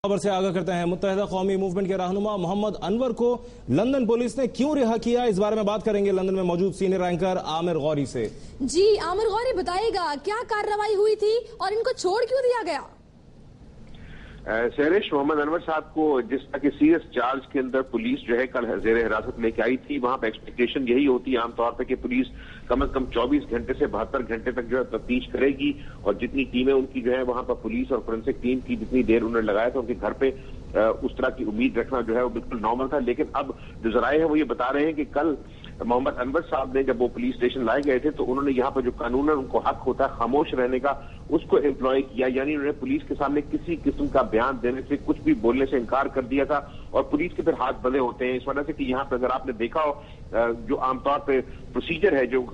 خبر سے آگاہ کرتے ہیں۔ متحدہ قومی موومنٹ کے رہنما محمد انور کو لندن پولیس نے کیوں رہا کیا، اس بارے میں بات کریں گے لندن میں موجود سینئر اینکر عامر غوری سے۔ جی عامر غوری، بتائیے گا کیا کارروائی ہوئی تھی اور ان کو چھوڑ کیوں دیا گیا؟ سہرش، محمد انور صاحب کو جس طرح کے سیریس چارج کے اندر پولیس جو ہے کل زیر حراست لے کے آئی تھی، وہاں پہ ایکسپیکٹیشن یہی ہوتی ہے عام طور پہ کہ پولیس کم از کم 24 گھنٹے سے 72 گھنٹے تک جو ہے تفتیش کرے گی، اور جتنی ٹیمیں ان کی جو ہے وہاں پر پولیس اور فورنسک ٹیم کی جتنی دیر انہوں نے لگایا تھا ان کے گھر پہ اس طرح کی امید رکھنا جو ہے وہ بالکل نارمل تھا۔ لیکن اب جو ذرائع ہیں وہ یہ بتا رہے ہیں کہ کل محمد انور صاحب نے جب وہ پولیس اسٹیشن لائے گئے تھے تو انہوں نے یہاں پر جو قانون ان کو حق ہوتا ہے خاموش رہنے کا، اس کو امپلوائے کیا، یعنی انہوں نے پولیس کے سامنے کسی قسم کا بیان دینے سے، کچھ بھی بولنے سے انکار کر دیا تھا، اور پولیس کے پھر ہاتھ بندھے ہوتے ہیں اس وجہ سے کہ یہاں پہ اگر آپ نے دیکھا ہو جو عام طور پہ پروسیجر ہے جو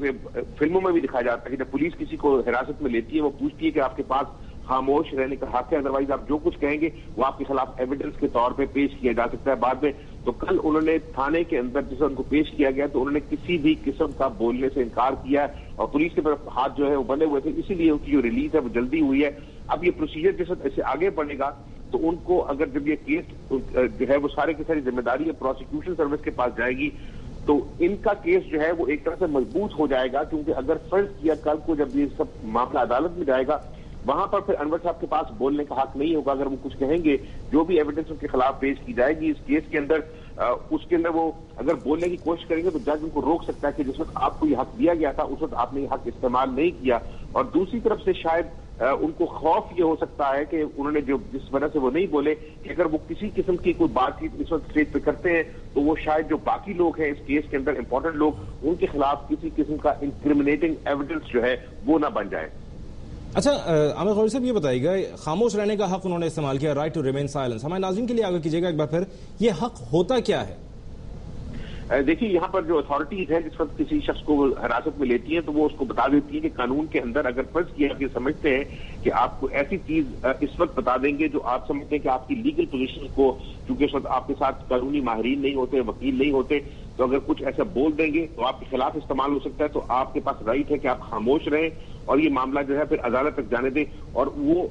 فلموں میں بھی دکھایا جاتا ہے کہ جب پولیس کسی کو حراست میں لیتی ہے وہ پوچھتی ہے کہ آپ کے پاس خاموش رہنے کا حق ہے، ادروائز آپ جو کچھ کہیں گے وہ آپ کے خلاف ایویڈنس کے طور پہ پیش کیا جا سکتا ہے بعد میں۔ تو کل انہوں نے تھانے کے اندر جسے ان کو پیش کیا گیا تو انہوں نے کسی بھی قسم کا بولنے سے انکار کیا ہے، اور پولیس کے طرف ہاتھ جو ہے وہ بندھے ہوئے تھے، اسی لیے ان کی جو ریلیز ہے وہ جلدی ہوئی ہے۔ اب یہ پروسیجر جس وقت ایسے آگے بڑھے گا تو ان کو اگر جب یہ کیس جو ہے وہ سارے کی ساری ذمہ داری ہے پروسیکیوشن سروس کے پاس جائے گی تو ان کا کیس جو ہے وہ ایک طرح سے مضبوط ہو جائے گا، کیونکہ اگر فرض کیا کل کو جب یہ سب معاملہ عدالت میں جائے گا وہاں پر پھر انور صاحب کے پاس بولنے کا حق نہیں ہوگا۔ اگر وہ کچھ کہیں گے، جو بھی ایویڈنس ان کے خلاف پیش کی جائے گی اس کیس کے اندر، اس کے اندر وہ اگر بولنے کی کوشش کریں گے تو جج ان کو روک سکتا ہے کہ جس وقت آپ کو یہ حق دیا گیا تھا اس وقت آپ نے یہ حق استعمال نہیں کیا۔ اور دوسری طرف سے شاید ان کو خوف یہ ہو سکتا ہے کہ انہوں نے جو جس وجہ سے وہ نہیں بولے کہ اگر وہ کسی قسم کی کوئی بات چیت اس وقت اسٹیج پہ کرتے ہیں تو وہ شاید جو باقی لوگ ہیں اس کیس کے اندر امپورٹنٹ لوگ، ان کے خلاف کسی قسم کا انکریمنیٹنگ ایویڈنس جو ہے وہ نہ بن جائے۔ اچھا عامر غوری صاحب، یہ بتائیے گا خاموش رہنے کا حق انہوں نے استعمال کیا، رائٹ ٹو ریمین سائلنس، ہمارے ناظرین کے لیے آگے کیجیے گا ایک بار پھر، یہ حق ہوتا کیا ہے؟ دیکھیے یہاں پر جو اتھارٹیز ہیں جس وقت کسی شخص کو حراست میں لیتی ہیں تو وہ اس کو بتا دیتی ہیں کہ قانون کے اندر اگر فرض کیا کہ سمجھتے ہیں کہ آپ کو ایسی چیز اس وقت بتا دیں گے جو آپ سمجھتے ہیں کہ آپ کی لیگل پوزیشن کو، چونکہ اس وقت آپ کے ساتھ قانونی ماہرین نہیں ہوتے، وکیل نہیں ہوتے، تو اگر کچھ ایسا بول دیں گے تو آپ کے خلاف استعمال ہو سکتا ہے، تو آپ کے پاس رائٹ ہے کہ آپ خاموش رہیں اور یہ معاملہ جو ہے پھر عدالت تک جانے دیں۔ اور وہ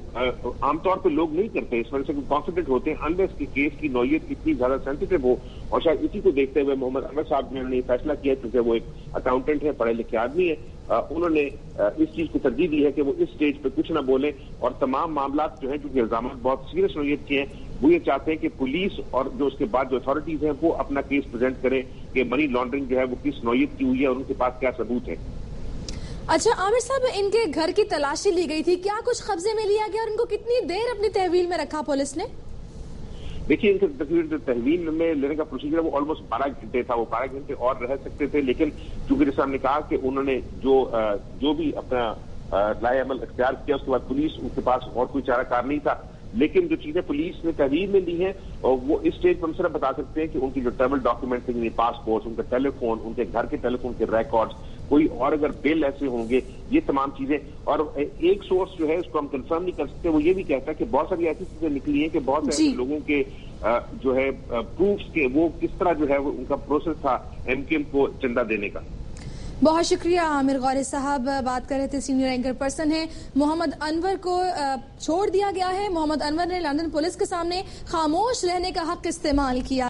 عام طور پہ لوگ نہیں کرتے، اس وجہ سے کانفیڈنٹ ہوتے ہیں انلیس کہ کیس کی نوعیت اتنی زیادہ سینسیٹیو ہو، اور شاید اسی کو دیکھتے ہوئے محمد انور صاحب نے یہ فیصلہ کیا، کیونکہ وہ ایک اکاؤنٹنٹ ہے، پڑھے لکھے آدمی ہے، انہوں نے اس چیز کو ترجیح دی ہے کہ وہ اس سٹیج پہ کچھ نہ بولیں، اور تمام معاملات جو ہیں کیونکہ الزامات بہت سیریس نوعیت کے ہیں، وہ یہ چاہتے ہیں کہ پولیس اور جو اس کے بعد جو اتھارٹیز ہیں وہ اپنا کیس پریزنٹ کریں کہ منی لانڈرنگ جو ہے وہ کس نوعیت کی ہوئی ہے اور ان کے پاس کیا ثبوت ہے۔ اچھا عامر صاحب، ان کے گھر کی تلاشی لی گئی تھی، کیا کچھ قبضے میں لیا گیا اور ان کو کتنی دیر اپنی تحویل میں رکھا پولیس نے؟ دیکھیے ان کے تحویل میں لینے کا پروسیجر وہ آلموسٹ 12 گھنٹے تھا، وہ 12 گھنٹے اور رہ سکتے تھے، لیکن چونکہ جیسے ہم نے کہا کہ انہوں نے جو بھی اپنا لائے عمل اختیار کیا اس کے بعد پولیس ان کے پاس اور کوئی چارہ کار نہیں تھا، لیکن جو چیزیں پولیس نے تحویل میں لی ہیں اور وہ اس اسٹیج پر ہم صرف بتا سکتے ہیں کہ ان کی جو ٹریول ڈاکیومنٹس ہیں، پاسپورٹ، ان کا ٹیلی فون، ان کے گھر کے ٹیلی فون کے ریکارڈز، کوئی اور اگر بل ایسے ہوں گے، یہ تمام چیزیں۔ اور ایک سورس جو ہے اس کو ہم کنفرم نہیں کر سکتے، وہ یہ بھی کہتا ہے کہ بہت ساری ایسی چیزیں نکلی ہیں کہ بہت سے ایسے لوگوں کے جو ہے پروفس کے وہ کس طرح جو ہے ان کا پروسیس تھا ایم کیو ایم کو چندہ دینے کا۔ بہت شکریہ عامر غوری صاحب، بات کر رہے تھے، سینئر اینکر پرسن ہیں۔ محمد انور کو چھوڑ دیا گیا ہے، محمد انور نے لندن پولیس کے سامنے خاموش رہنے کا حق استعمال کیا۔